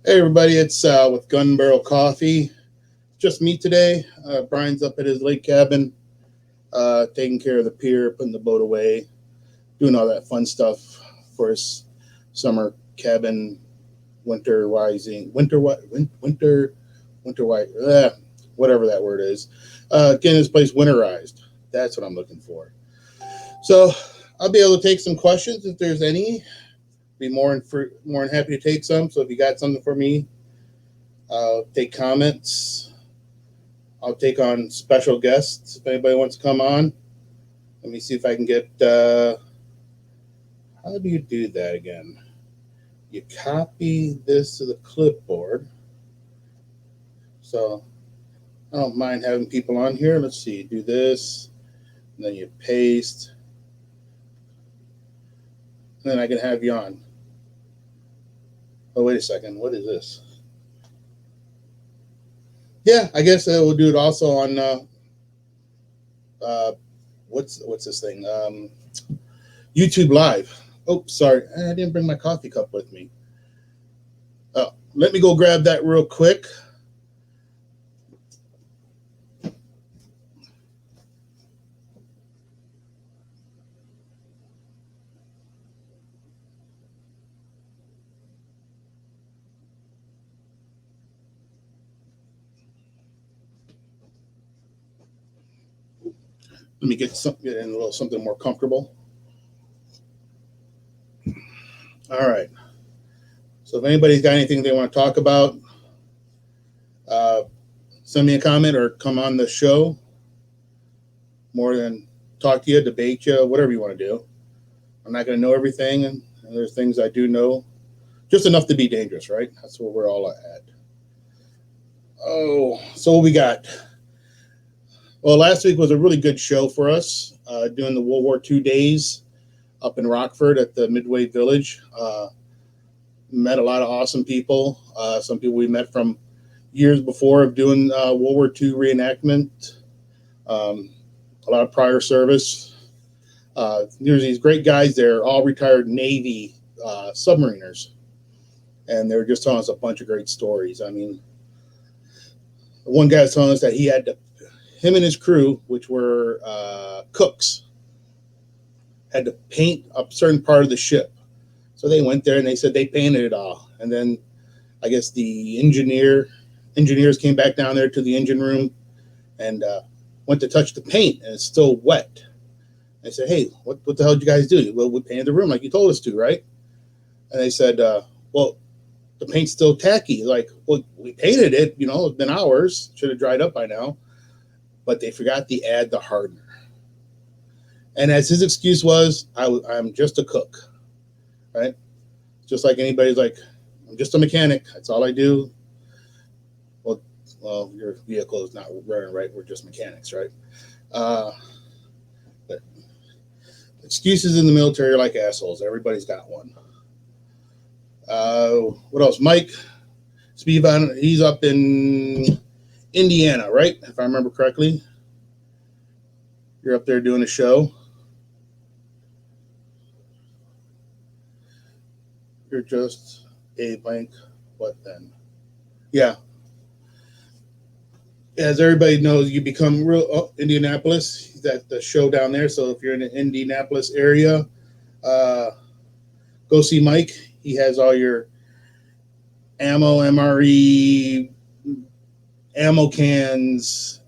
Hey everybody, it's with Gun Barrel Coffee. Just me today. Brian's up at his lake cabin, taking care of the pier, putting the boat away, doing all that fun stuff for his summer cabin, winter wising, winter white, whatever that word is. Getting his place winterized. That's what I'm looking for. So I'll be able to take some questions if there's any. Be more than happy to take some. So if you got something for me, I'll take comments. I'll take on special guests if anybody wants to come on. Let me see if I can get. How do you do that again? You copy this to the clipboard. So I don't mind having people on here. Let's see. Do this, and then you paste. And then I can have you on. Oh, wait a second. What is this? Yeah, I guess we'll do it also on what's this thing? YouTube Live. Oh, sorry, I didn't bring my coffee cup with me. Let me go grab that real quick. Let me get in a little something more comfortable. All right. So if anybody's got anything they want to talk about, send me a comment or come on the show. More than talk to you, debate you, whatever you want to do. I'm not going to know everything, and there's things I do know, just enough to be dangerous, right? That's where we're all at. Oh, so what we got? Well, last week was a really good show for us, doing the World War II days up in Rockford at the Midway Village. Met a lot of awesome people. Some people we met from years before of doing World War II reenactment. A lot of prior service. There's these great guys there, all retired Navy submariners. And they were just telling us a bunch of great stories. I mean, one guy was telling us that him and his crew, which were cooks, had to paint a certain part of the ship. So they went there and they said they painted it all. And then I guess the engineers came back down there to the engine room and went to touch the paint, and it's still wet. I said, hey, what the hell did you guys do? Well, we painted the room like you told us to, right? And they said, well, the paint's still tacky. Like, well, we painted it, it's been hours. Should have dried up by now. But they forgot to add the hardener. And as his excuse was, I'm just a cook, right? Just like anybody's like, I'm just a mechanic. That's all I do. Well, your vehicle is not running right. We're just mechanics, right? But excuses in the military are like assholes. Everybody's got one. What else? Mike Spivak, he's up in Indiana, right? If I remember correctly. You're up there doing a show. You're just a blank. What then? Yeah. As everybody knows, you become real Indianapolis. He's at the show down there. So if you're in the Indianapolis area, go see Mike. He has all your ammo, MRE, ammo cans,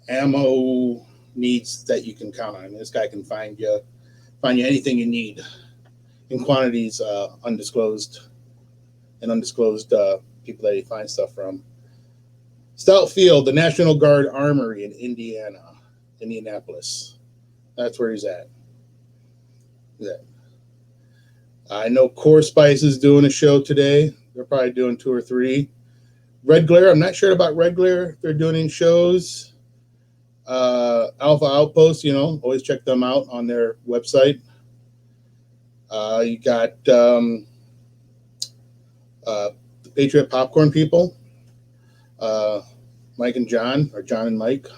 ammo needs that you can count on. This guy can find you anything you need in quantities undisclosed people that he finds stuff from. Stout Field, the National Guard Armory in Indianapolis. That's where he's at. I know Core Spice is doing a show today. They're probably doing 2 or 3. Red Glare, I'm not sure about Red Glare. If they're doing any shows. Alpha Outpost, always check them out on their website. You got the Patriot Popcorn people. Mike and John, or John and Mike,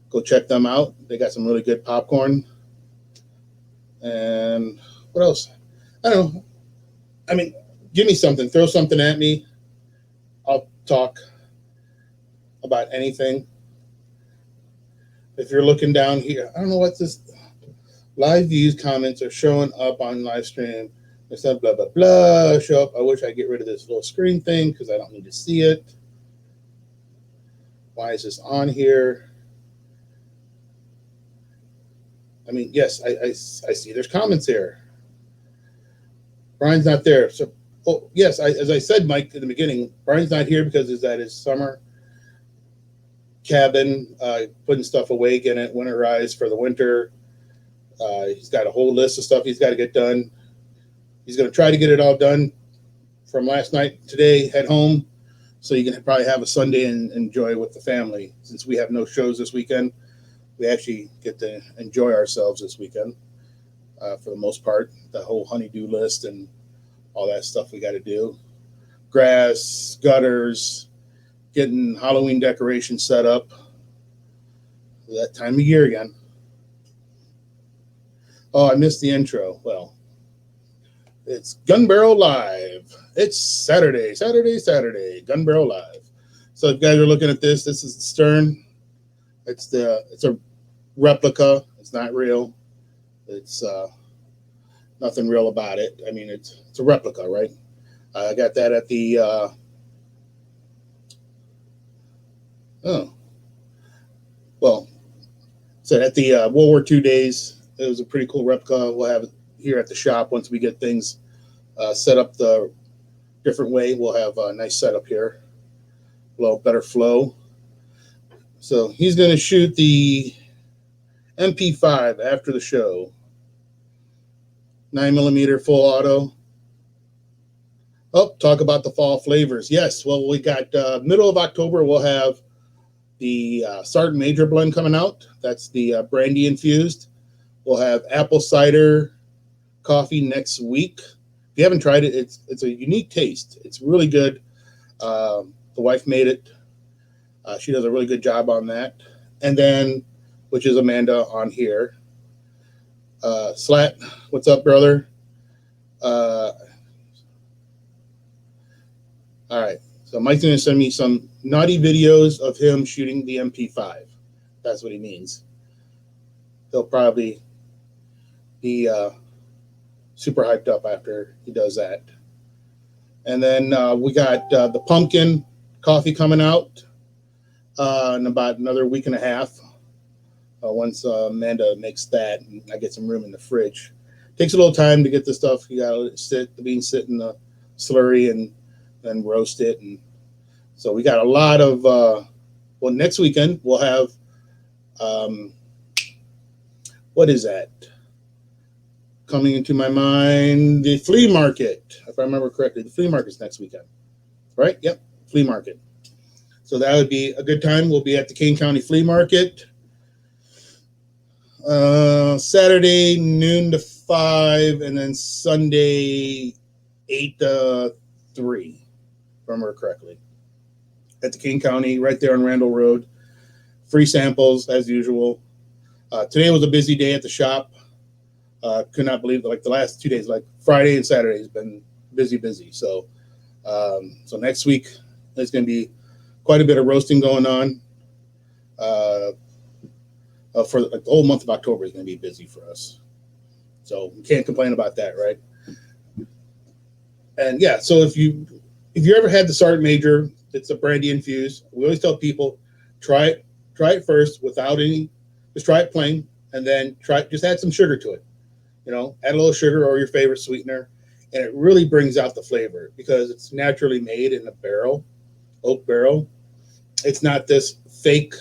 go check them out. They got some really good popcorn. And what else? I don't know. I mean, give me something. Throw something at me. talk about anything. If you're looking down here, I don't know what this live views comments are showing up on live stream. It said blah, blah, blah, show up. I wish I get rid of this little screen thing because I don't need to see it. Why is this on here? I mean, yes, I see there's comments here. Brian's not there. So, oh, yes, as I said, Mike, in the beginning, Brian's not here because he's at his summer cabin, putting stuff away, getting it winterized for the winter. He's got a whole list of stuff he's got to get done. He's going to try to get it all done from last night, today, head home, so you can probably have a Sunday and enjoy with the family. Since we have no shows this weekend, we actually get to enjoy ourselves this weekend for the most part. The whole honeydew list and all that stuff we got to do. Grass, gutters, getting Halloween decorations set up. That time of year again. Oh, I missed the intro. Well, it's Gun Barrel Live. It's Saturday, Gun Barrel Live. So if you guys are looking at this, this is the stern. It's a replica. It's not real. It's nothing real about it. I mean, it's a replica, right? I got that at the at the World War II days. It was a pretty cool replica. We'll have it here at the shop once we get things set up the different way. We'll have a nice setup here, a little better flow. So he's going to shoot the MP5 after the show. 9mm full auto. Oh, talk about the fall flavors. Yes, well, we got middle of October, we'll have the Sergeant Major blend coming out. That's the brandy infused. We'll have apple cider coffee next week. If you haven't tried it, it's a unique taste. It's really good. The wife made it. She does a really good job on that. And then, which is Amanda on here. Slat, what's up, brother? All right. So Mike's going to send me some naughty videos of him shooting the MP5. That's what he means. He'll probably be super hyped up after he does that. And then we got the pumpkin coffee coming out in about another week and a half. Once Amanda makes that, and I get some room in the fridge. Takes a little time to get the stuff. You gotta the beans sit in the slurry and then roast it. And so we got a lot of. Well, next weekend we'll have. What is that? Coming into my mind, the flea market. If I remember correctly, the flea market's next weekend, right? Yep, flea market. So that would be a good time. We'll be at the Kane County Flea Market. Saturday noon to 5, and then Sunday 8 to 3, if I remember correctly. At the King County, right there on Randall Road. Free samples as usual. Today was a busy day at the shop. Could not believe it. Like the last 2 days, like Friday and Saturday has been busy. So next week there's going to be quite a bit of roasting going on. For the whole month of October is going to be busy for us. So we can't complain about that, right? And yeah, so if you ever had the Sergeant Major, it's a brandy infused. We always tell people, try it first without any, just try it plain, and then just add some sugar to it. You know, add a little sugar or your favorite sweetener, and it really brings out the flavor because it's naturally made in a barrel, oak barrel. It's not this fake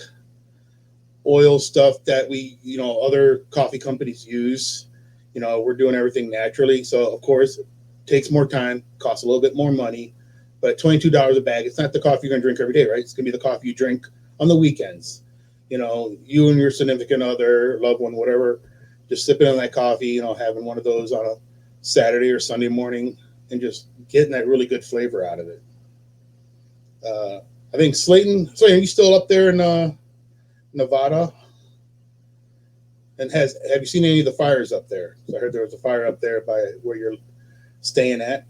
oil stuff that other coffee companies use. We're doing everything naturally. So of course it takes more time, costs a little bit more money, but $22 a bag, it's not the coffee you're going to drink every day, right? It's going to be the coffee you drink on the weekends. You and your significant other, loved one, whatever, just sipping on that coffee, having one of those on a Saturday or Sunday morning and just getting that really good flavor out of it. I think Slayton, are you still up there in Nevada? And have you seen any of the fires up there? So I heard there was a fire up there by where you're staying at,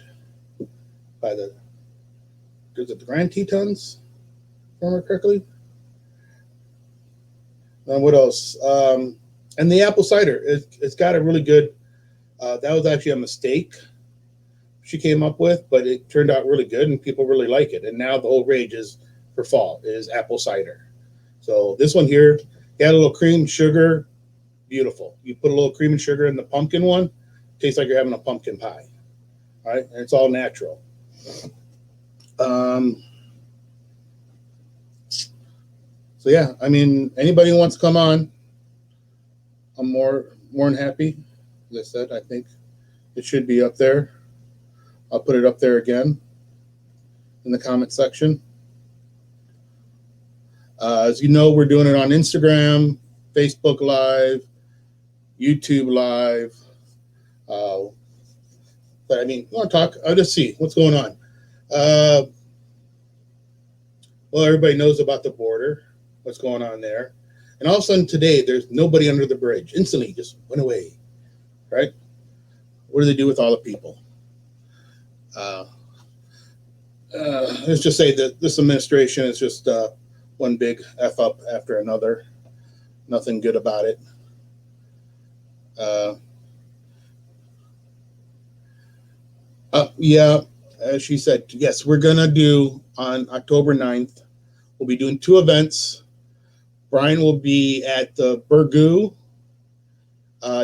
by the is it the Grand Tetons, if I remember correctly? What else? And the apple cider, it's got a really good, that was actually a mistake she came up with, but it turned out really good and people really like it. And now the whole rage is for fall is apple cider. So this one here, got a little cream, sugar, beautiful. You put a little cream and sugar in the pumpkin one, tastes like you're having a pumpkin pie. All right, and it's all natural. So yeah, I mean, anybody who wants to come on, I'm more than happy. As I said, I think it should be up there. I'll put it up there again in the comment section. As you know, we're doing it on Instagram, Facebook Live, YouTube Live. But I mean, I want to talk. I'll just see what's going on. Well, everybody knows about the border, what's going on there. And all of a sudden today, there's nobody under the bridge. Instantly just went away, right? What do they do with all the people? Let's just say that this administration is just one big F up after another. Nothing good about it. Yeah, as she said, yes, we're going to do on October 9th. We'll be doing 2 events. Brian will be at the Burgoo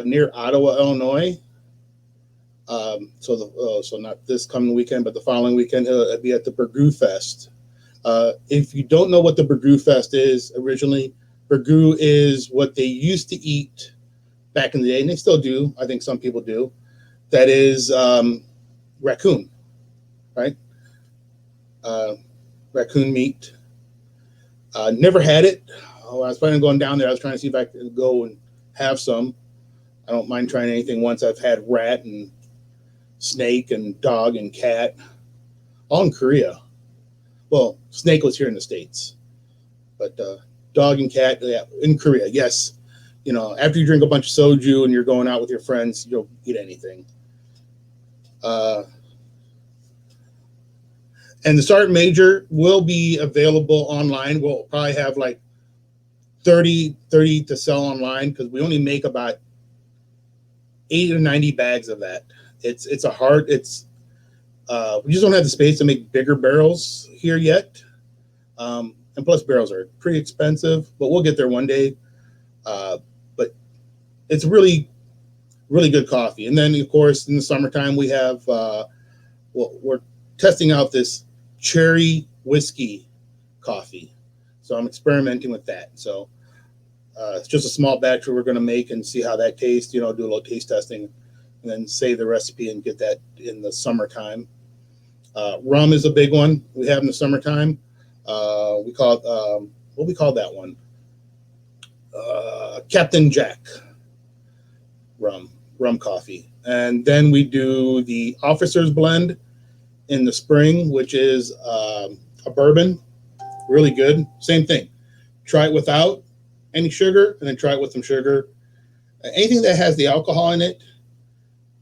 near Ottawa, Illinois. So not this coming weekend, but the following weekend, he'll be at the Burgoo Fest. If you don't know what the Burgoo Fest is, originally, Burgoo is what they used to eat back in the day, and they still do. I think some people do. That is raccoon, right? Raccoon meat. Never had it. I was planning on going down there. I was trying to see if I could go and have some. I don't mind trying anything once. I've had rat and snake and dog and cat, all in Korea. Well, snake was here in the States, but dog and cat, yeah, in Korea, yes. You know, after you drink a bunch of soju and you're going out with your friends, you'll eat anything. And the Sergeant Major will be available online. We'll probably have like 30 to sell online because we only make about 80 or 90 bags of that. We just don't have the space to make bigger barrels here yet. And plus barrels are pretty expensive, but we'll get there one day. But it's really, really good coffee. And then of course, in the summertime, we have, we're testing out this cherry whiskey coffee. So I'm experimenting with that. So it's just a small batch we're going to make and see how that tastes, you know, do a little taste testing and then save the recipe and get that in the summertime. Rum is a big one we have in the summertime. We call it, what we call that one? Captain Jack rum coffee. And then we do the Officer's Blend in the spring, which is a bourbon, really good. Same thing. Try it without any sugar and then try it with some sugar. Anything that has the alcohol in it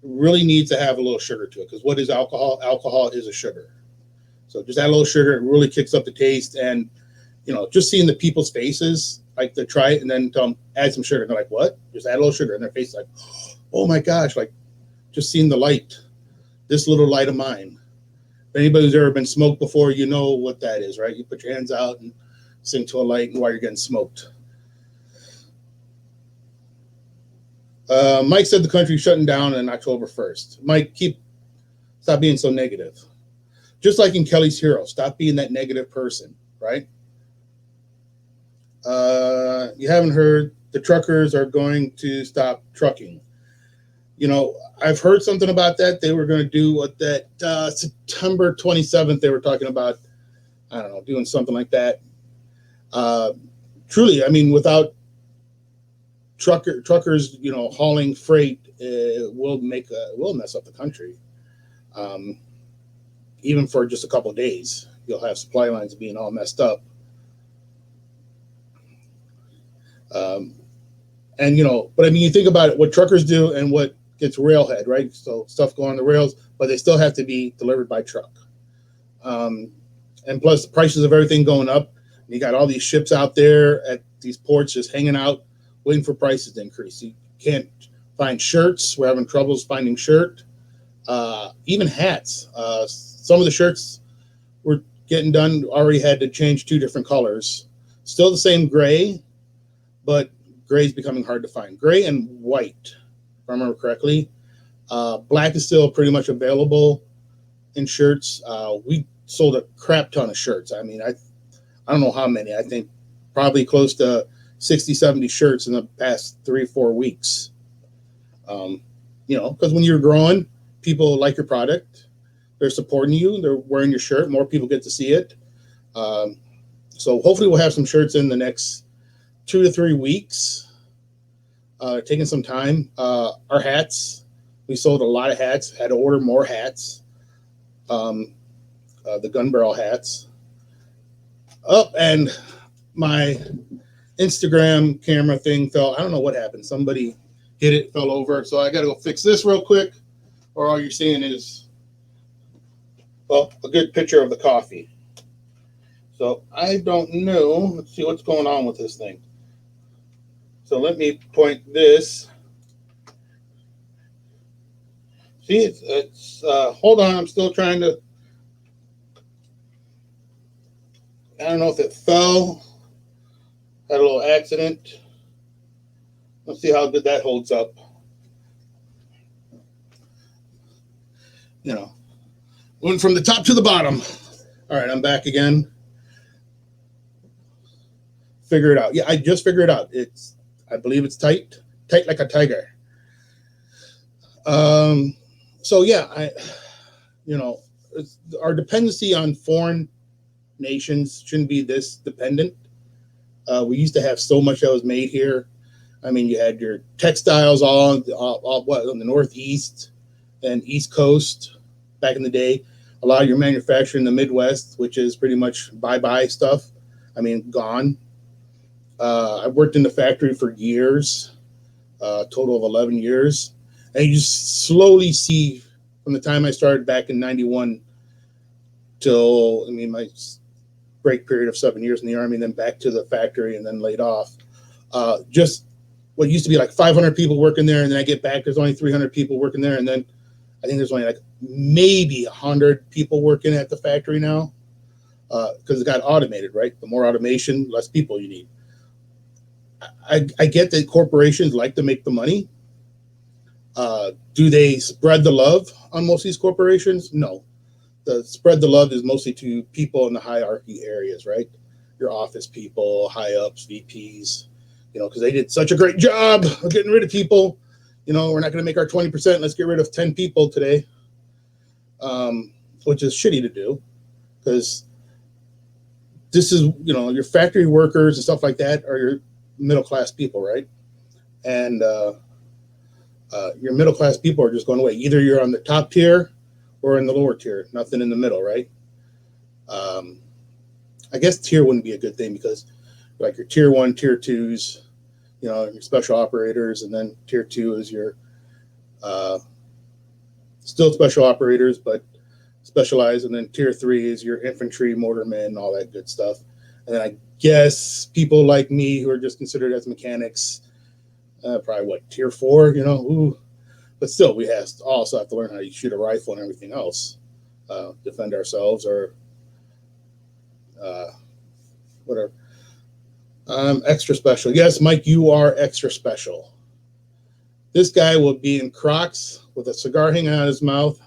really needs to have a little sugar to it, because what is alcohol? Alcohol is a sugar. So just add a little sugar. It really kicks up the taste. And, you know, just seeing the people's faces, like they try it and then tell them, add some sugar. And they're like, what? Just add a little sugar. And their face is like, oh my gosh, like just seeing the light, this little light of mine. If anybody who's ever been smoked before, you know what that is, right? You put your hands out and sing to a light while you're getting smoked. Mike said the country's shutting down on October 1st. Mike, stop being so negative. Just like in Kelly's Hero, stop being that negative person, right? You haven't heard the truckers are going to stop trucking. You know, I've heard something about that. They were going to do what that September 27th, they were talking about, I don't know, doing something like that. Truly, I mean, without truckers, you know, hauling freight, will mess up the country. Even for just a couple of days, you'll have supply lines being all messed up. And, you know, but I mean, you think about it, what truckers do and what gets railhead, right? So stuff go on the rails, but they still have to be delivered by truck. And plus the prices of everything going up. You got all these ships out there at these ports just hanging out, waiting for prices to increase. You can't find shirts. We're having troubles finding shirt. Even hats. Some of the shirts were getting done already had to change 2 different colors. Still the same gray, but gray is becoming hard to find. Gray and white, if I remember correctly. Black is still pretty much available in shirts. We sold a crap ton of shirts. I mean, I don't know how many. I think probably close to 60, 70 shirts in the past 3-4 weeks. Because when you're growing, people like your product. They're supporting you. They're wearing your shirt. More people get to see it. So hopefully we'll have some shirts in the next 2 to 3 weeks. Taking some time. Our hats, we sold a lot of hats. Had to order more hats. The gun barrel hats. And my Instagram camera thing fell. I don't know what happened. Somebody hit it, fell over. So I got to go fix this real quick. Or all you're seeing is, well, a good picture of the coffee. So I don't know. Let's see what's going on with this thing. So let me point this. See, it's hold on. I'm still trying to. I don't know if it fell. Had a little accident. Let's see how good that holds up. Went from the top to the bottom. All right, I'm back again. Figure it out. Yeah, I just figured it out. I believe it's tight like a tiger. So yeah, our dependency on foreign nations shouldn't be this dependent. We used to have so much that was made here. I mean, you had your textiles all on the Northeast and East Coast back in the day. A lot of your manufacturing in the Midwest, which is pretty much bye-bye stuff. I mean, gone. I worked in the factory for years, total of 11 years. And you just slowly see from the time I started back in 91 till, my break period of 7 years in the Army, and then back to the factory and then laid off. Just what used to be like 500 people working there, and then I get back, there's only 300 people working there, and then I think there's only like maybe 100 people working at the factory now because it got automated, right? The more automation, less people you need. I get that corporations like to make the money. Do they spread the love on most of these corporations? No. The spread the love is mostly to people in the hierarchy areas, right? Your office people, high ups, VPs, because they did such a great job of getting rid of people. We're not going to make our 20%. Let's get rid of 10 people today, which is shitty to do because this is, your factory workers and stuff like that are your middle-class people, right? And your middle-class people are just going away. Either you're on the top tier or in the lower tier, nothing in the middle, right? I guess tier wouldn't be a good thing because like your tier 1, tier 2s, your special operators, and then tier 2 is your still special operators, but specialized, and then tier 3 is your infantry, motormen, all that good stuff. And then I guess people like me who are just considered as mechanics, probably tier 4, but still we also have to learn how to shoot a rifle and everything else, defend ourselves or whatever. Extra special. Yes, Mike, you are extra special. This guy will be in Crocs with a cigar hanging out of his mouth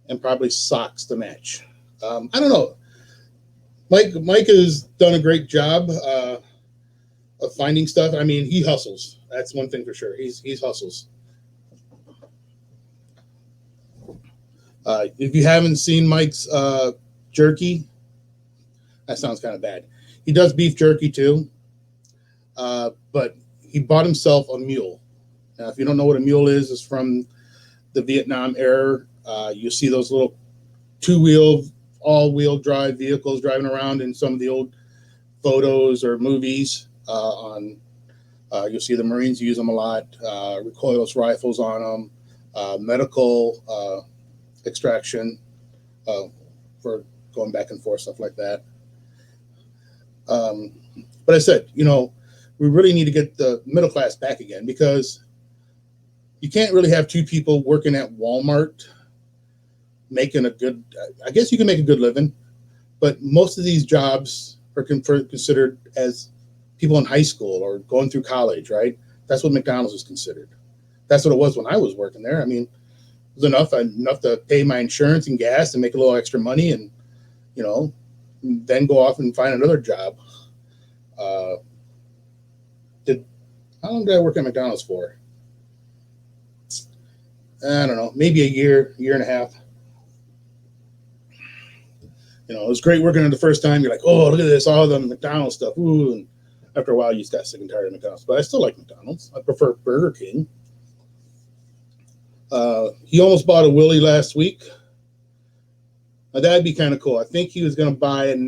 and probably socks to match. I don't know. Mike has done a great job of finding stuff. I mean, he hustles. That's one thing for sure. He's hustles. If you haven't seen Mike's jerky, that sounds kind of bad. He does beef jerky too, but he bought himself a mule. Now, if you don't know what a mule is, it's from the Vietnam era. You see those little two-wheel, all-wheel drive vehicles driving around in some of the old photos or movies. You'll see the Marines use them a lot. Recoilless rifles on them, medical extraction for going back and forth, stuff like that. But I said, we really need to get the middle class back again, because you can't really have two people working at Walmart making a good, I guess you can make a good living, but most of these jobs are considered as people in high school or going through college, right? That's what McDonald's is considered. That's what it was when I was working there. I mean, it was enough to pay my insurance and gas and make a little extra money, and then go off and find another job. How long did I work at McDonald's for? I don't know, maybe a year and a half. It was great working there the first time. You're like, oh, look at this, all the McDonald's stuff. Ooh, and after a while, you just got sick and tired of McDonald's. But I still like McDonald's. I prefer Burger King. He almost bought a Willie last week. Now, that'd be kind of cool. I think he was going to buy it.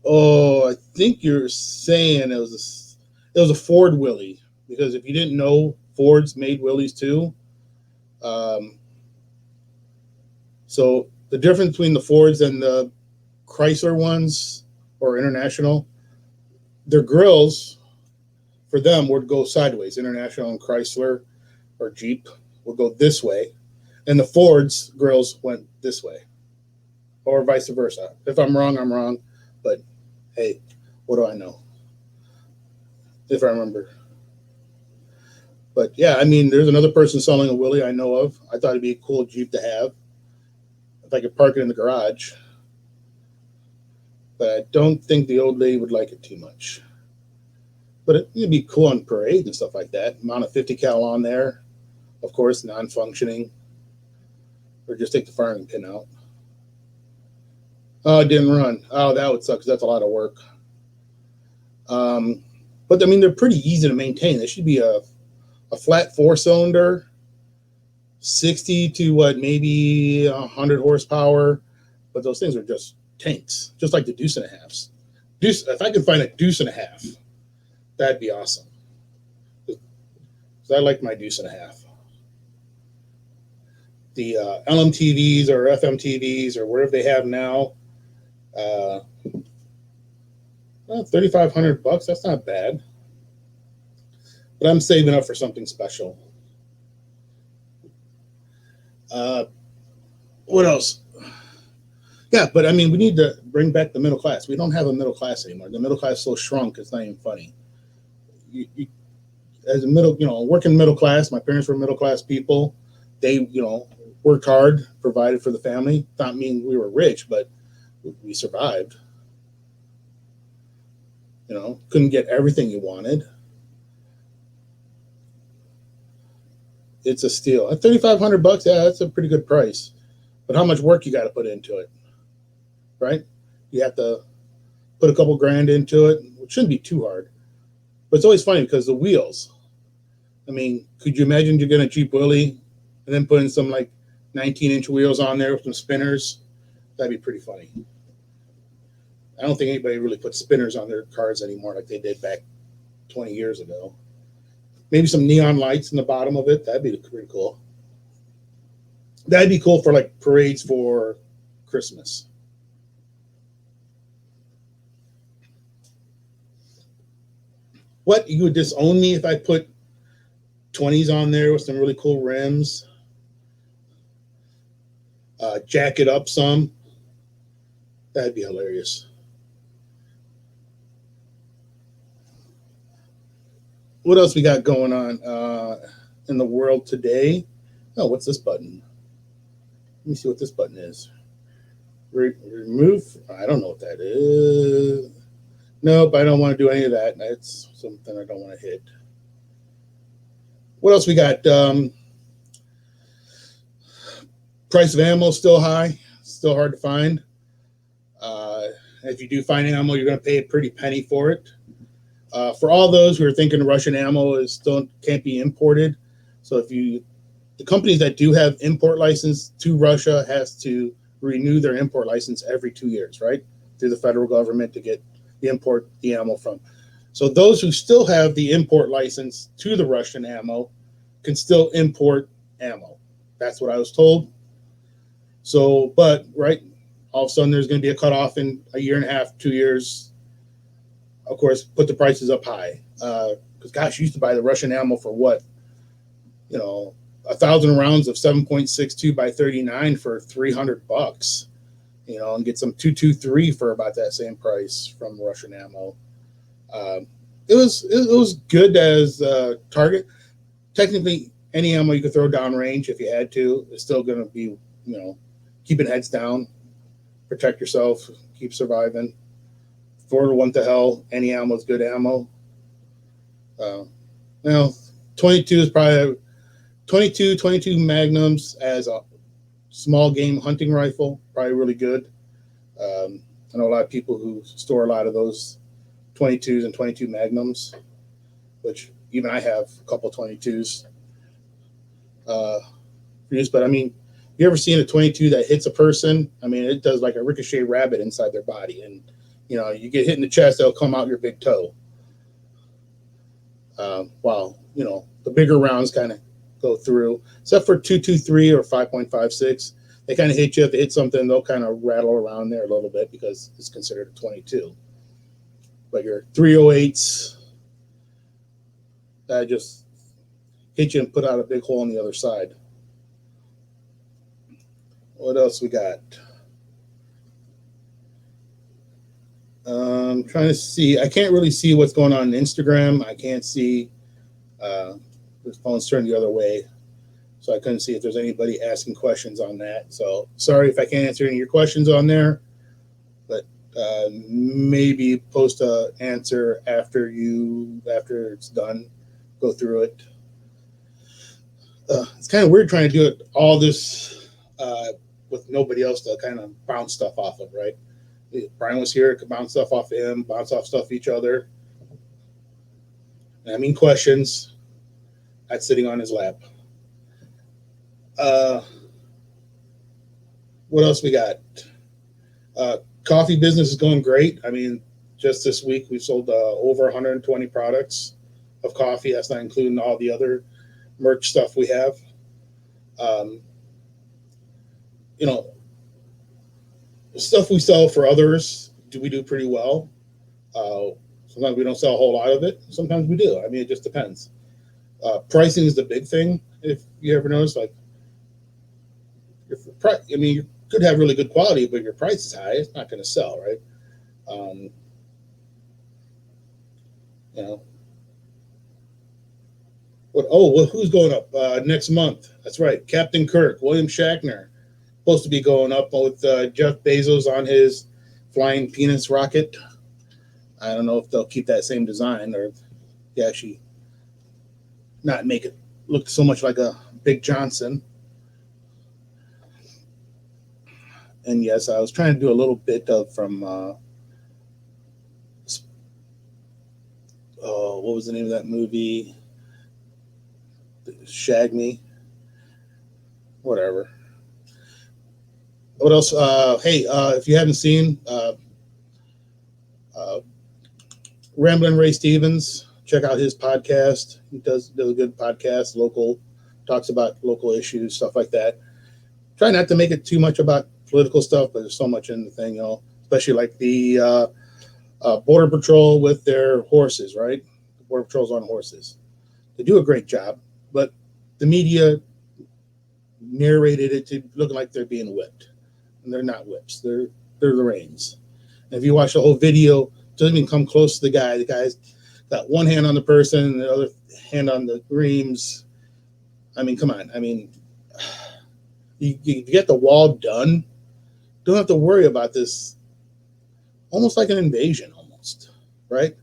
I think you're saying it was a Ford Willie, because if you didn't know, Fords made Willies too. So the difference between the Fords and the Chrysler ones, or International, their grills for them would go sideways. International and Chrysler or Jeep would go this way, and the Ford's grills went this way, or vice versa. If I'm wrong, I'm wrong, but hey, what do I know? If I remember. But yeah, I mean, there's another person selling a Willie I know of. I thought it'd be a cool Jeep to have if I could park it in the garage. But I don't think the old lady would like it too much. But it'd be cool on parades and stuff like that. Mount a 50 cal on there, of course, non-functioning, or just take the firing pin out. Oh, it didn't run. Oh, that would suck, because that's a lot of work. But I mean, they're pretty easy to maintain. They should be a flat 4-cylinder, 60 to maybe 100 horsepower. But those things are just tanks, just like the Deuce and a Halves. If I could find a Deuce and a Half, that'd be awesome. Because I like my Deuce and a Half. The LMTVs or FMTVs or whatever they have now, $3,500. That's not bad. But I'm saving up for something special. What else? Yeah, but I mean, we need to bring back the middle class. We don't have a middle class anymore. The middle class is so shrunk, it's not even funny. As a working middle class, my parents were middle class people. They, worked hard, provided for the family. Not mean we were rich, but we survived. Couldn't get everything you wanted. It's a steal. At $3,500, yeah, that's a pretty good price. But how much work you got to put into it, right? You have to put a couple grand into it, which shouldn't be too hard. But it's always funny because the wheels. I mean, could you imagine you're getting a Jeep Willie and then putting some 19-inch wheels on there with some spinners? That'd be pretty funny. I don't think anybody really puts spinners on their cars anymore like they did back 20 years ago. Maybe some neon lights in the bottom of it. That'd be pretty cool. That'd be cool for parades for Christmas. What? You would disown me if I put 20s on there with some really cool rims? Jack it up some? That'd be hilarious. What else we got going on in the world today? Oh, what's this button? Let me see what this button is. Remove? I don't know what that is. Nope, I don't want to do any of that. That's something I don't want to hit. What else we got? Price of ammo is still high. Still hard to find. If you do find ammo, you're going to pay a pretty penny for it. For all those who are thinking Russian ammo can't be imported, so the companies that do have import license to Russia has to renew their import license every 2 years, right? Through the federal government to get the ammo from. So those who still have the import license to the Russian ammo can still import ammo. That's what I was told. So, but right, all of a sudden there's going to be a cutoff in a year and a half, 2 years. Of course, put the prices up high. Because gosh, you used to buy the Russian ammo for what? 1,000 rounds of 7.62 by 39 for $300. And get some 223 for about that same price from Russian ammo. It was good as target. Technically, any ammo you could throw downrange if you had to. It's still going to be, keeping heads down, protect yourself, keep surviving. Forward one to hell. Any ammo is good ammo. 22 is probably 22 magnums as a small game hunting rifle, probably really good. I know a lot of people who store a lot of those 22s and 22 magnums, which even I have a couple 22s for use. But I mean, you ever seen a 22 that hits a person? I mean, it does like a ricochet rabbit inside their body, and you get hit in the chest, it'll come out your big toe. While the bigger rounds kind of go through, except for 223 or 5.56. They kind of hit you. If they hit something, they'll kind of rattle around there a little bit because it's considered a 22. But your 308s, that just hit you and put out a big hole on the other side. What else we got? Trying to see. I can't really see what's going on Instagram. I can't see. The phone's turned the other way, so I couldn't see if there's anybody asking questions on that. So sorry if I can't answer any of your questions on there, but maybe post a answer after it's done. Go through it. It's kind of weird trying to do it all this with nobody else to kind of bounce stuff off of, right? If Brian was here, could bounce stuff off of him, bounce off stuff each other. And I mean questions. That's sitting on his lap. What else we got? Coffee business is going great. I mean, just this week we sold over 120 products of coffee. That's not including all the other merch stuff we have. Stuff we sell for others, we do pretty well. Sometimes we don't sell a whole lot of it. Sometimes we do. I mean, it just depends. Pricing is the big thing. If you ever notice, like, you could have really good quality, but your price is high. It's not going to sell, right? Who's going up next month? That's right, Captain Kirk, William Shatner, supposed to be going up with Jeff Bezos on his flying penis rocket. I don't know if they'll keep that same design or they actually not make it look so much like a Big Johnson. And yes, I was trying to do a little bit of from what was the name of that movie? Shag Me. Whatever. What else? If you haven't seen Ramblin' Ray Stevens, check out his podcast. He does a good podcast, talks about local issues, stuff like that. Try not to make it too much about political stuff, but there's so much in the thing, especially like the Border Patrol with their horses, right? The Border Patrol's on horses. They do a great job, but the media narrated it to look like they're being whipped. And they're not whips. They're the reins. And if you watch the whole video, it doesn't even come close to the guy. The guy's got one hand on the person and the other hand on the reams. I mean, come on. I mean, you get the wall done. Don't have to worry about this. Almost like an invasion, almost, right?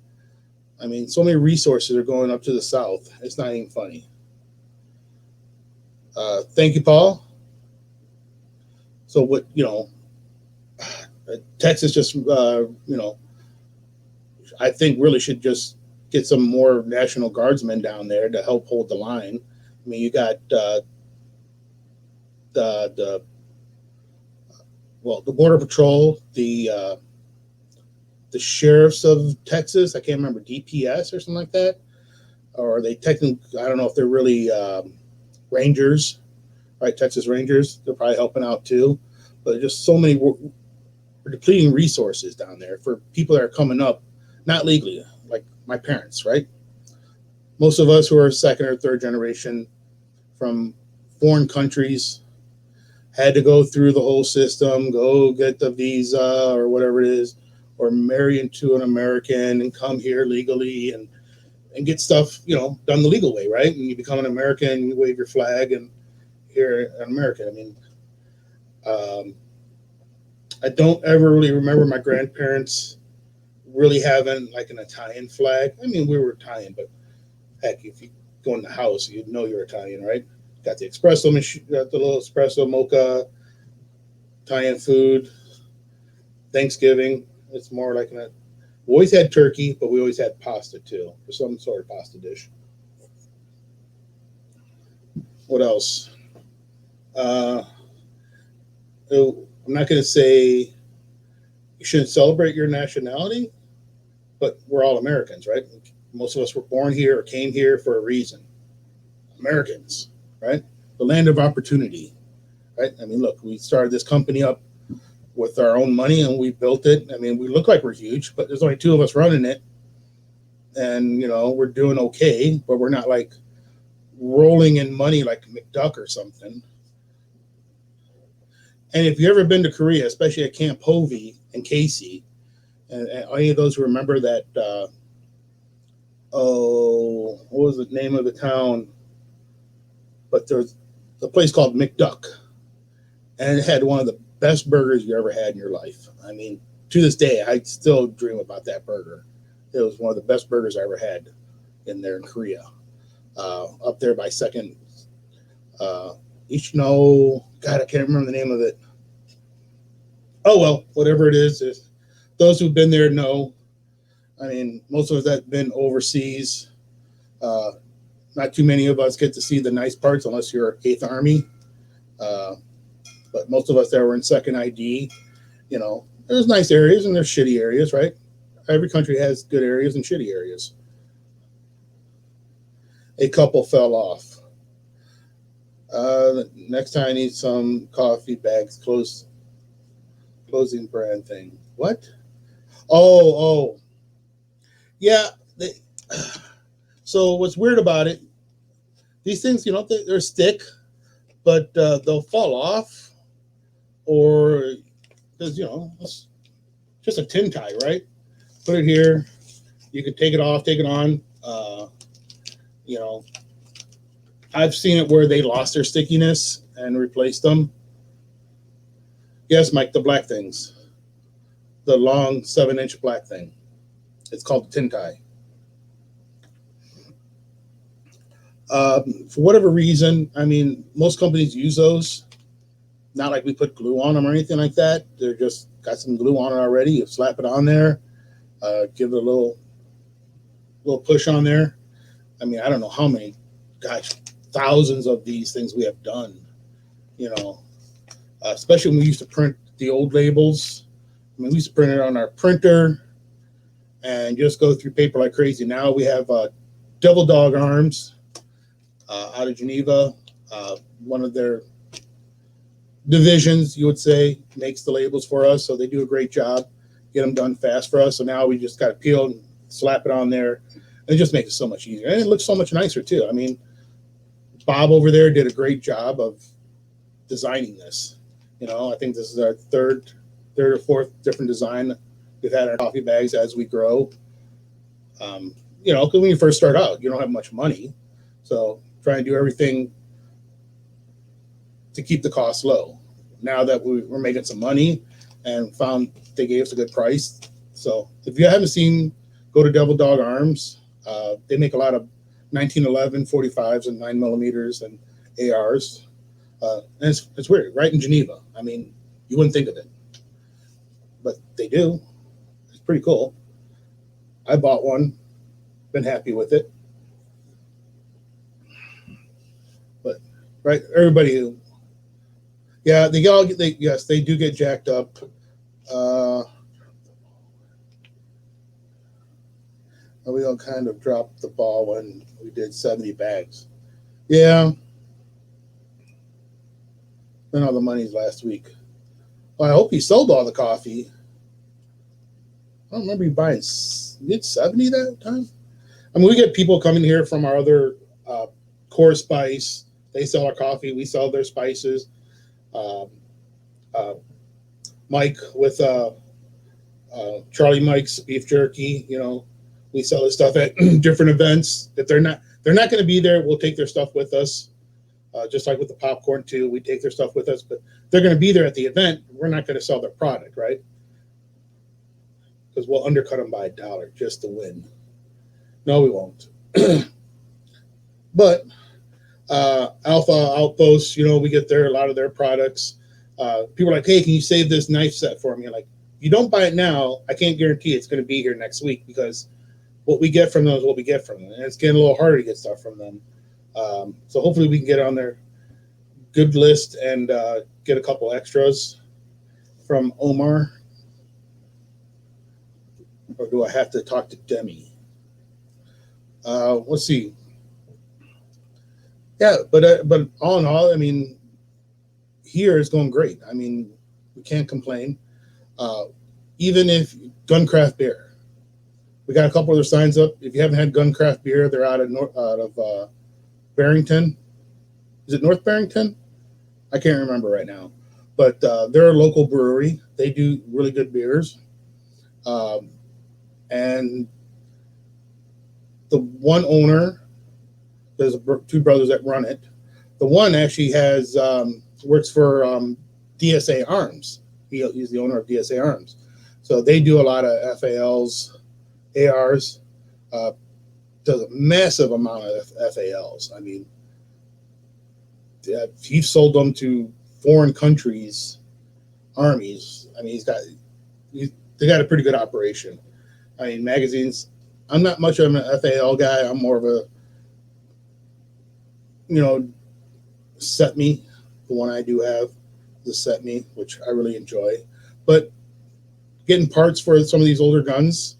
I mean, so many resources are going up to the south. It's not even funny. Thank you, Paul. So Texas just, I think really should just get some more National Guardsmen down there to help hold the line. I mean, you got the Border Patrol, the sheriffs of Texas. I can't remember, DPS or something like that. Or they technically, I don't know if they're really Rangers, right? Texas Rangers. They're probably helping out too. But just so many we're depleting resources down there for people that are coming up, not legally, like my parents, right? Most of us who are second or third generation from foreign countries had to go through the whole system, go get the visa or whatever it is, or marry into an American and come here legally and get stuff, done the legal way, right? And you become an American, you wave your flag, and here an American. I mean, I don't ever really remember my grandparents really having like an Italian flag. I mean, we were Italian, but heck, if you go in the house, you'd know you're Italian, right? Got the espresso machine, got the little espresso mocha, Italian food. Thanksgiving, it's more like we always had turkey, but we always had pasta too, or some sort of pasta dish. What else? I'm not going to say you shouldn't celebrate your nationality, but we're all Americans, right? Most of us were born here or came here for a reason. Americans, right? The land of opportunity, right? I mean, look, we started this company up with our own money and we built it. I mean, we look like we're huge, but there's only two of us running it. And, we're doing okay, but we're not like rolling in money like McDuck or something. And if you've ever been to Korea, especially at Camp Hovey and Casey, and any of those who remember that, what was the name of the town? But there's a place called McDuck, and it had one of the best burgers you ever had in your life. I mean, to this day, I still dream about that burger. It was one of the best burgers I ever had in there in Korea. Up there by Second, God, I can't remember the name of it. Oh, well, whatever it is, those who've been there know. I mean, most of us that have been overseas, not too many of us get to see the nice parts unless you're 8th Army. But most of us that were in second ID, there's nice areas and there's shitty areas, right? Every country has good areas and shitty areas. A couple fell off. Next time I need some coffee bags, closing brand thing. What? Oh. Yeah. So what's weird about it, these things, they're stick, but they'll fall off, or because, it's just a tin tie, right? Put it here. You can take it off, take it on. I've seen it where they lost their stickiness and replaced them. Yes, Mike, the black things. The long 7-inch black thing. It's called the tin tie. For whatever reason, I mean, most companies use those. Not like we put glue on them or anything like that. They're just got some glue on it already. You slap it on there, give it a little push on there. I mean, I don't know how many, thousands of these things we have done, especially when we used to print the old labels. I mean, we used to print it on our printer and just go through paper like crazy. Now we have Devil Dog Arms out of Geneva. One of their divisions, you would say, makes the labels for us. So they do a great job, get them done fast for us. So now we just got to peel and slap it on there. And it just makes it so much easier. And it looks so much nicer too. I mean, Bob over there did a great job of designing this. I think this is our third or fourth different design we've had in our coffee bags as we grow. Because when you first start out, you don't have much money. So try and do everything to keep the costs low. Now that we're making some money and found they gave us a good price. So if you haven't seen, go to Devil Dog Arms. They make a lot of 1911 45s and 9mm and ARs. And it's weird, right in Geneva. I mean, you wouldn't think of it, but they do. It's pretty cool. I bought one, been happy with it. But right, everybody, yeah, yes, they do get jacked up. We all kind of dropped the ball when we did 70 bags. Yeah. Spent all the monies last week. Well, I hope he sold all the coffee. I don't remember you buying mid 70 that time. I mean, we get people coming here from our other core spice. They sell our coffee. We sell their spices. Um, uh, Mike with Charlie Mike's beef jerky. You know, we sell this stuff at different events. If they're not going to be there, we'll take their stuff with us. Just like with the popcorn too, we take their stuff with us. But they're going to be there at the event. We're not going to sell their product, right? Because we'll undercut them by $1 just to win. No, we won't. But Alpha Outpost, you know, we get a lot of their products. People are like, hey, can you save this knife set for me? I'm like, if you don't buy it now, I can't guarantee it's going to be here next week, because what we get from them is what we get from them. And it's getting a little harder to get stuff from them. So hopefully we can get on their good list and get a couple extras from Omar. Or do I have to talk to Demi? Let's see. Yeah, but all in all, I mean, here is going great. I mean, we can't complain. Even if Guncraft Beer, we got a couple other signs up. If you haven't had Guncraft Beer, they're out of Barrington. Is it North Barrington? I can't remember right now, but they're a local brewery. They do really good beers, and the one owner, there's two brothers that run it. The one actually works for DSA Arms. He's the owner of DSA Arms. So they do a lot of FALs, ARs, does a massive amount of FALs. I mean, he's sold them to foreign countries, armies. I mean, they got a pretty good operation. I mean, magazines, I'm not much of an FAL guy. I'm more of a, set me. The one I do have is a set me, which I really enjoy. But getting parts for some of these older guns,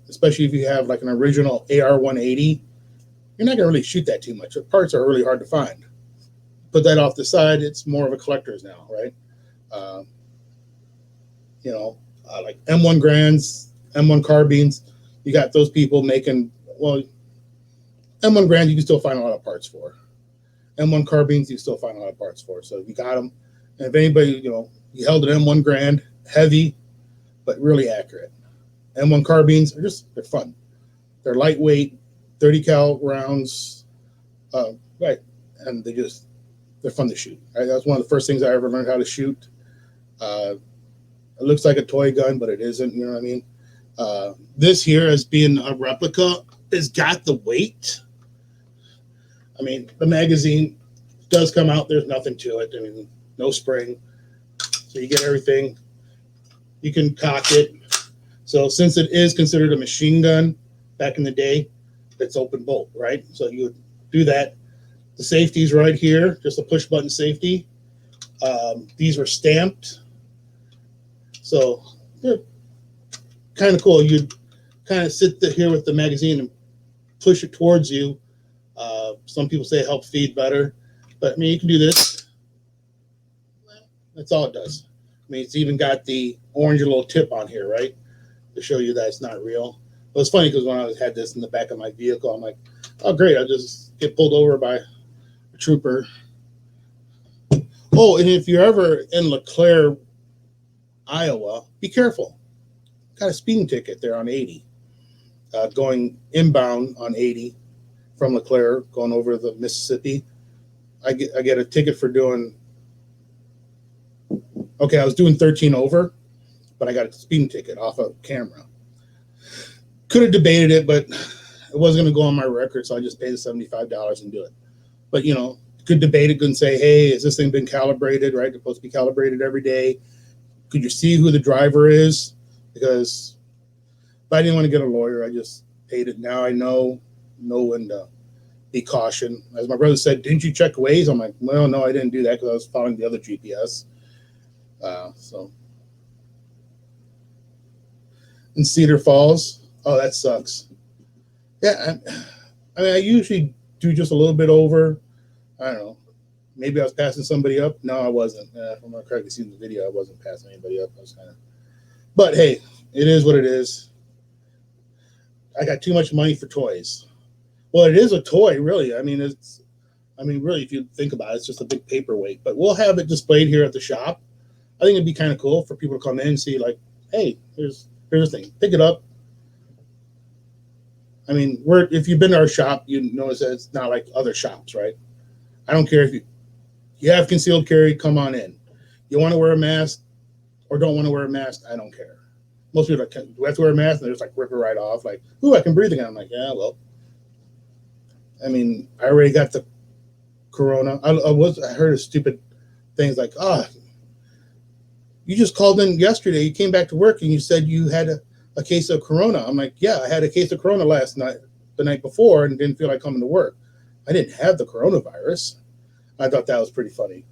especially if you have like an original AR 180, you're not going to really shoot that too much. The parts are really hard to find. Put that off the side. It's more of a collector's now, right? Like M1 Grands, M1 carbines. You got those people making, well, M1 Grand you can still find a lot of parts for. M1 carbines you still find a lot of parts for. So you got them. And if anybody, you held an M1 Grand, heavy, but really accurate. M1 carbines they're fun. They're lightweight, 30 cal rounds, right? And they're fun to shoot. Right? That's one of the first things I ever learned how to shoot. It looks like a toy gun, but it isn't. You know what I mean? This here, as being a replica, has got the weight. I mean, the magazine does come out. There's nothing to it. I mean, no spring. So you get everything. You can cock it. So since it is considered a machine gun back in the day, it's open bolt, right? So you would do that. The safety's right here, just a push button safety. These were stamped. So they're kind of cool. You'd kind of sit here with the magazine and push it towards you. Some people say it helps feed better, but I mean, you can do this. That's all it does. I mean, it's even got the orange little tip on here, right? To show you that it's not real. But it's funny because when I had this in the back of my vehicle, I'm like, oh, great. I'll just get pulled over by a trooper. Oh, and if you're ever in LeClaire, Iowa, be careful. Got a speeding ticket there on 80. Going inbound on 80 from LeClaire, going over the Mississippi. I get a ticket for doing, I was doing 13 over, but I got a speeding ticket off of camera. Could have debated it, but it wasn't going to go on my record, so I just paid the $75 and do it. But, could debate it, could say, hey, has this thing been calibrated, right? It's supposed to be calibrated every day. Could you see who the driver is? Because if I didn't want to get a lawyer, I just paid it. Now I know when to be caution. As my brother said, didn't you check Waze? I'm like, well, no, I didn't do that because I was following the other GPS. In Cedar Falls, oh, that sucks. Yeah, I mean, I usually do just a little bit over. I don't know. Maybe I was passing somebody up. No, I wasn't. If I'm not correctly seeing the video, I wasn't passing anybody up. I was kind of But hey, it is what it is. I got too much money for toys. Well, it is a toy, really. Really, if you think about it, it's just a big paperweight. But we'll have it displayed here at the shop. I think it'd be kind of cool for people to come in and see, like, hey, here's the thing. Pick it up. If you've been to our shop, you notice that it's not like other shops, right? I don't care if you have concealed carry, come on in. You want to wear a mask or don't want to wear a mask, I don't care. Most people are like, do I have to wear a mask? And they just like rip it right off. Like, ooh, I can breathe again. I'm like, yeah, well, I already got the corona. I heard of stupid things like, you just called in yesterday. You came back to work and you said you had a case of corona. I'm like, yeah, I had a case of corona the night before, and didn't feel like coming to work. I didn't have the coronavirus. I thought that was pretty funny.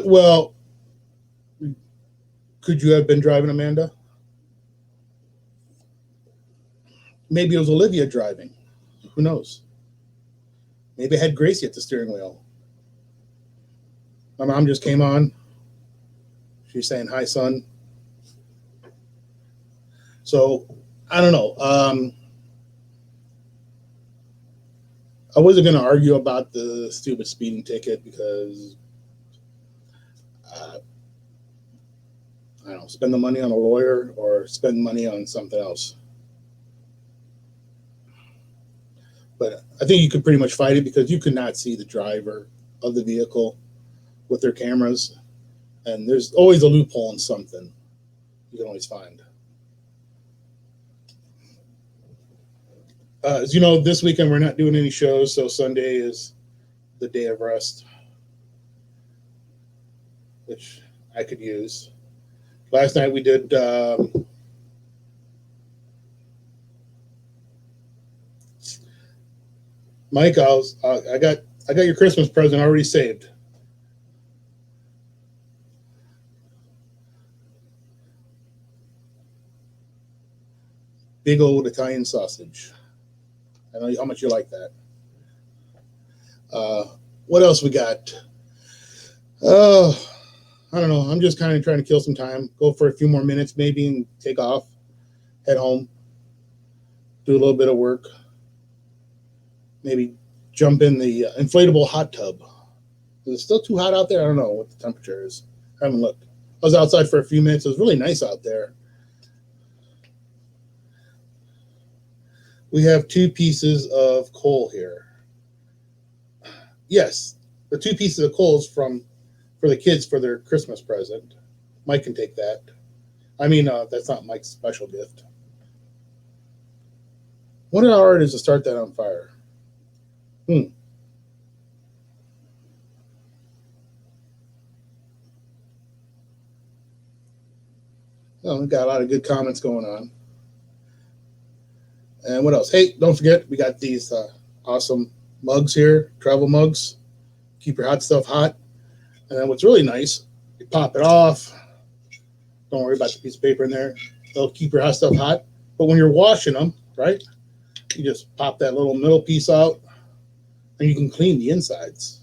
Well, could you have been driving, Amanda? Maybe it was Olivia driving. Who knows? Maybe I had Gracie at the steering wheel. My mom just came on. She's saying, hi, son. So, I don't know. I wasn't going to argue about the stupid speeding ticket because, I don't know, spend the money on a lawyer or spend money on something else. But I think you could pretty much fight it because you could not see the driver of the vehicle with their cameras. And there's always a loophole in something you can always find. As you know, this weekend we're not doing any shows, so Sunday is the day of rest, which I could use. Last night we did Mike, I got your Christmas present already saved. Big old Italian sausage. I know how much you like that. What else we got? I don't know. I'm just kind of trying to kill some time. Go for a few more minutes maybe and take off. Head home. Do a little bit of work. Maybe jump in the inflatable hot tub. Is it still too hot out there? I don't know what the temperature is. I haven't looked. I was outside for a few minutes. It was really nice out there. We have 2 pieces of coal here. Yes, the 2 pieces of coal is for the kids for their Christmas present. Mike can take that. That's not Mike's special gift. Wonder how hard it is to start that on fire. Well, we got a lot of good comments going on. And what else? Hey, don't forget, we got these awesome mugs here, travel mugs. Keep your hot stuff hot. And then what's really nice, you pop it off. Don't worry about the piece of paper in there. They'll keep your hot stuff hot. But when you're washing them, right, you just pop that little middle piece out, and you can clean the insides,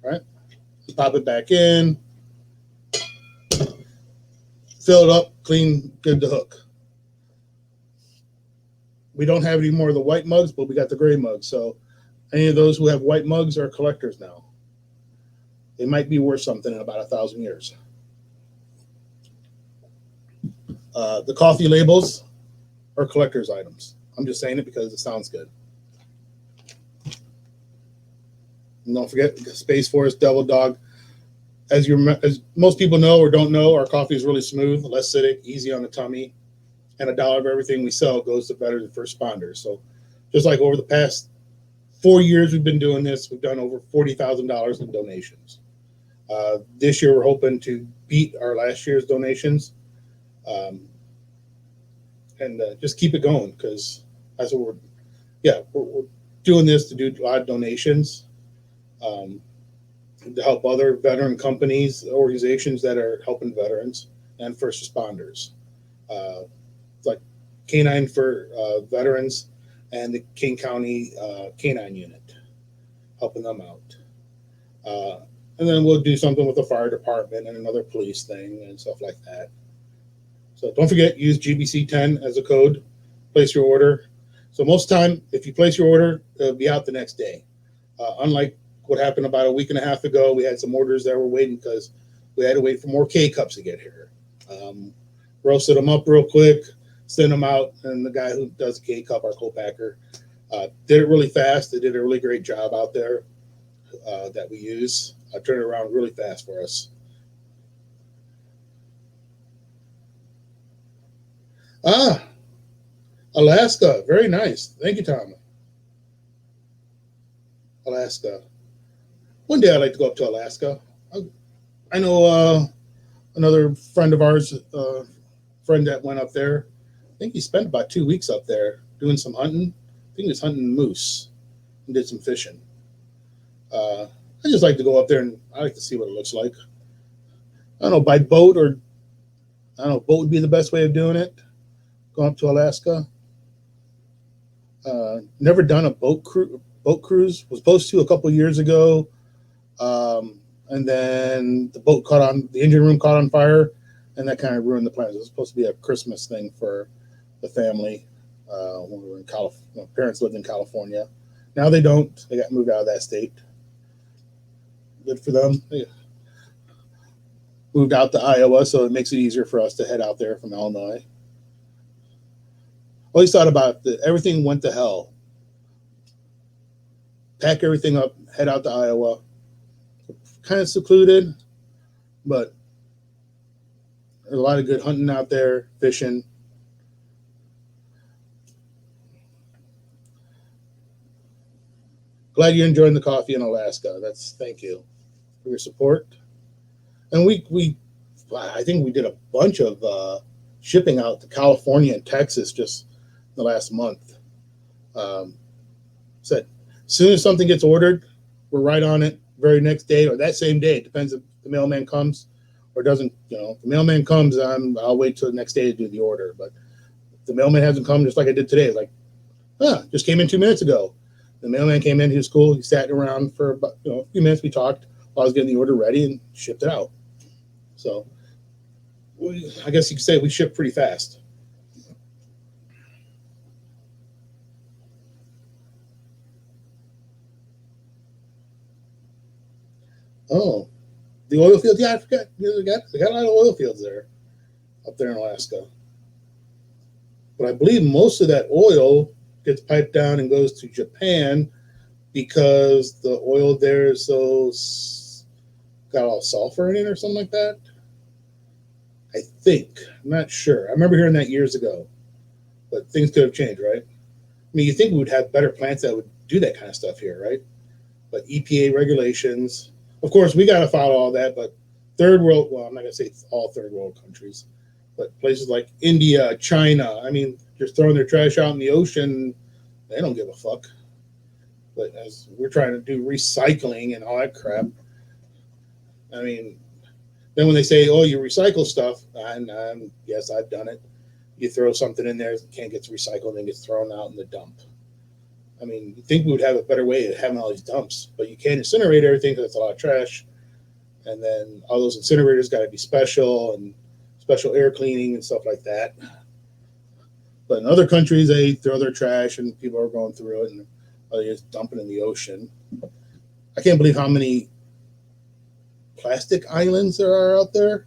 right? You pop it back in, fill it up, clean, good to hook. We don't have any more of the white mugs, but we got the gray mugs. So any of those who have white mugs are collectors now. They might be worth something in about 1,000 years. The coffee labels are collector's items. I'm just saying it because it sounds good. And don't forget Space Force Devil Dog. As most people know or don't know, our coffee is really smooth, less acidic, easy on the tummy, and $1 of everything we sell goes to veterans and first responders. So just like over the past 4 years we've been doing this, we've done over $40,000 in donations. This year we're hoping to beat our last year's donations, and just keep it going because that's what we're doing this to do a lot of donations. To help other veteran companies, organizations that are helping veterans and first responders, like Canine for Veterans and the King County Canine Unit, helping them out. And then we'll do something with the fire department and another police thing and stuff like that. So don't forget, use GBC10 as a code. Place your order. So most time, if you place your order, it'll be out the next day. Unlike what happened about a week and a half ago, we had some orders that were waiting because we had to wait for more K-Cups to get here. Roasted them up real quick, sent them out, and the guy who does K-Cup, our co-packer, did it really fast. They did a really great job out there that we use. Turned it around really fast for us. Ah, Alaska. Very nice. Thank you, Tom. Alaska. One day I'd like to go up to Alaska. I know another friend of ours, friend that went up there. I think he spent about 2 weeks up there doing some hunting. I think he was hunting moose and did some fishing. I just like to go up there and I like to see what it looks like. I don't know, by boat or I don't know, boat would be the best way of doing it. Going up to Alaska. Never done a boat cruise. Was supposed to a couple years ago, and then the engine room caught on fire, and that kind of ruined the plans. It was supposed to be a Christmas thing for the family when we were in California. My parents lived in California. Now they don't. They got moved out of that state. Good for them. They moved out to Iowa, so it makes it easier for us to head out there from Illinois. Always thought about everything went to hell. Pack everything up, head out to Iowa. Kind of secluded, but there's a lot of good hunting out there, fishing. Glad you're enjoying the coffee in Alaska. Thank you for your support. And I think we did a bunch of shipping out to California and Texas just the last month. Said as soon as something gets ordered, we're right on it. Very next day or that same day. It depends if the mailman comes or doesn't. If the mailman comes, I'll wait till the next day to do the order. But if the mailman hasn't come, just like I did today, like, just came in 2 minutes ago. The mailman came in. He was cool. He sat around for about a few minutes. We talked while I was getting the order ready and shipped it out. So I guess you could say we ship pretty fast. Oh, the oil fields. Yeah, I forgot. They got a lot of oil fields there up there in Alaska. But I believe most of that oil gets piped down and goes to Japan because the oil there is got all sulfur in it or something like that. I think. I'm not sure. I remember hearing that years ago, but things could have changed, right? I mean, you think we would have better plants that would do that kind of stuff here, right? But EPA regulations, of course, we got to follow all that. But third world, well, I'm not going to say it's all third world countries, but places like India, China, I mean, just throwing their trash out in the ocean, they don't give a fuck. But as we're trying to do recycling and all that crap, I mean, then when they say, "Oh, you recycle stuff," and yes, I've done it. You throw something in there, can't get recycled, and gets thrown out in the dump. I mean, you think we would have a better way of having all these dumps, but you can't incinerate everything because it's a lot of trash. And then all those incinerators got to be special and special air cleaning and stuff like that. But in other countries, they throw their trash and people are going through it and they just dump it in the ocean. I can't believe how many plastic islands there are out there.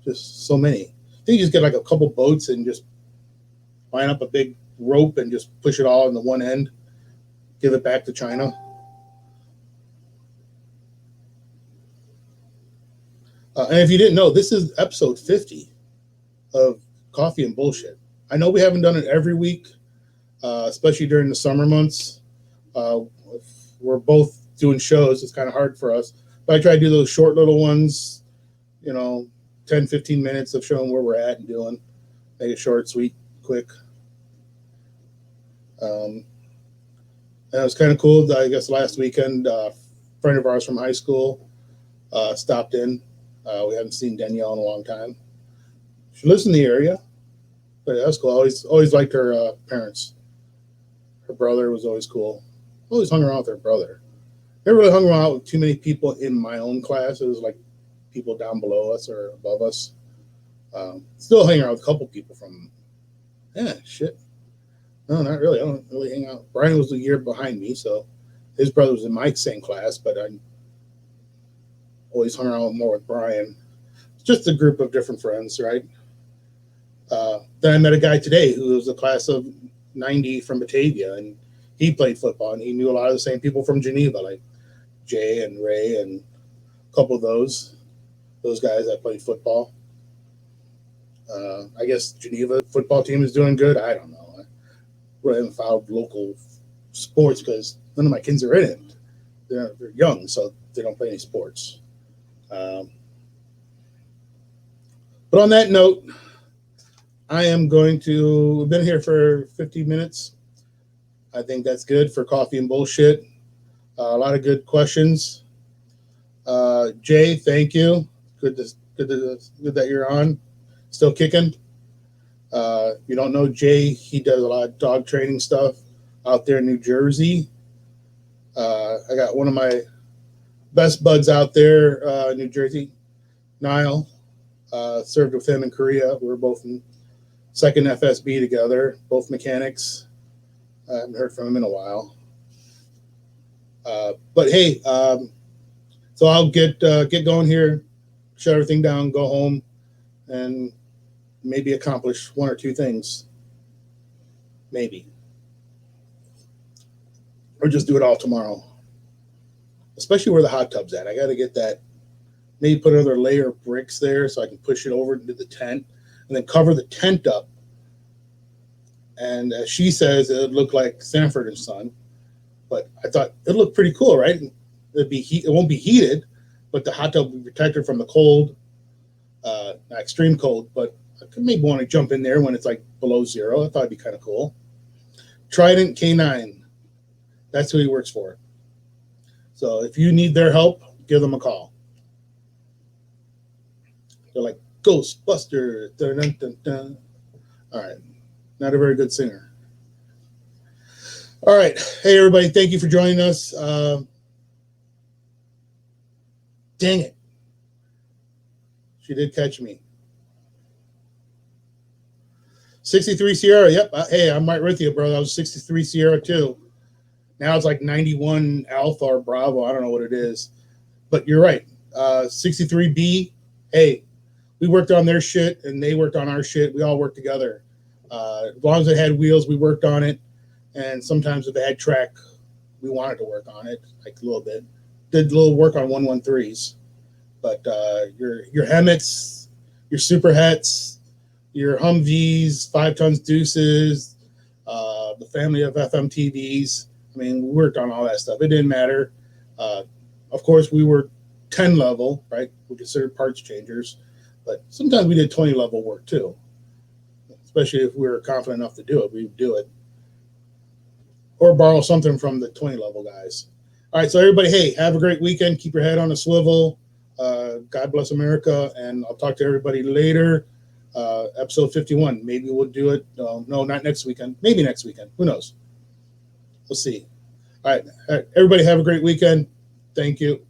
Just so many. I think you just get like a couple boats and just line up a big rope and just push it all in the one end, give it back to China. And if you didn't know, this is episode 50 of Coffee and Bullshit. I know we haven't done it every week, especially during the summer months. If we're both doing shows, it's kind of hard for us. But I try to do those short little ones, 10, 15 minutes of showing where we're at and doing. Make it short, sweet, quick. And it was kind of cool. I guess last weekend, a friend of ours from high school stopped in. We haven't seen Danielle in a long time. She lives in the area, but that's cool. Always liked her parents. Her brother was always cool. Always hung around with her brother. Never really hung around with too many people in my own class. It was like people down below us or above us. Still hang around with a couple people from, yeah, shit. No, not really. I don't really hang out. Brian was a year behind me, so his brother was in my same class, but I always hung around more with Brian. It's just a group of different friends, right? Then I met a guy today who was a class of 90 from Batavia, and he played football, and he knew a lot of the same people from Geneva, like Jay and Ray and a couple of those guys that played football. I guess Geneva football team is doing good. I don't know. I really haven't followed local sports because none of my kids are in it. They're young, so they don't play any sports. Um, but on that note, I am going to. We've been here for 50 minutes. I think that's good for coffee and bullshit. A lot of good questions. Jay, thank you. Good that you're on. Still kicking. If you don't know Jay, he does a lot of dog training stuff out there in New Jersey. I got one of my best buds out there, in New Jersey, Niall. Served with him in Korea. We were both in second FSB together, both mechanics. I haven't heard from him in a while. But hey, so I'll get going here, shut everything down, go home, and maybe accomplish one or two things. Maybe. Or just do it all tomorrow. Especially where the hot tub's at. I got to get that, maybe put another layer of bricks there so I can push it over into the tent and then cover the tent up. And as she says, it would look like Sanford and Son. But I thought it'd look pretty cool, right? It won't be heated, but the hot tub will be protected from the cold, not extreme cold, but I could maybe want to jump in there when it's like below zero. I thought it'd be kind of cool. Trident K9, that's who he works for. So if you need their help, give them a call. They're like Ghostbuster. Dun, dun, dun, dun. All right, not a very good singer. All right, hey everybody, thank you for joining us. Dang it, she did catch me. 63 Sierra, yep. Hey, I'm right with you, bro. That was 63 Sierra too. Now it's like 91 Alpha or Bravo. I don't know what it is, but you're right. 63B. Hey, we worked on their shit and they worked on our shit. We all worked together. As long as it had wheels, we worked on it. And sometimes if it had track, we wanted to work on it like a little bit. Did a little work on 113s, but your Hemmets, your Super Hets, your Humvees, 5 tons Deuces, the family of FMTVs. I mean, we worked on all that stuff. It didn't matter. Of course, we were 10 level, right? We considered parts changers, but sometimes we did 20 level work too. Especially if we were confident enough to do it, we would do it. Or borrow something from the 20 level guys. All right, so everybody, hey, have a great weekend. Keep your head on a swivel. God bless America, and I'll talk to everybody later. Episode 51. Maybe we'll do it. No, not next weekend. Maybe next weekend. Who knows? We'll see. All right. Everybody have a great weekend. Thank you.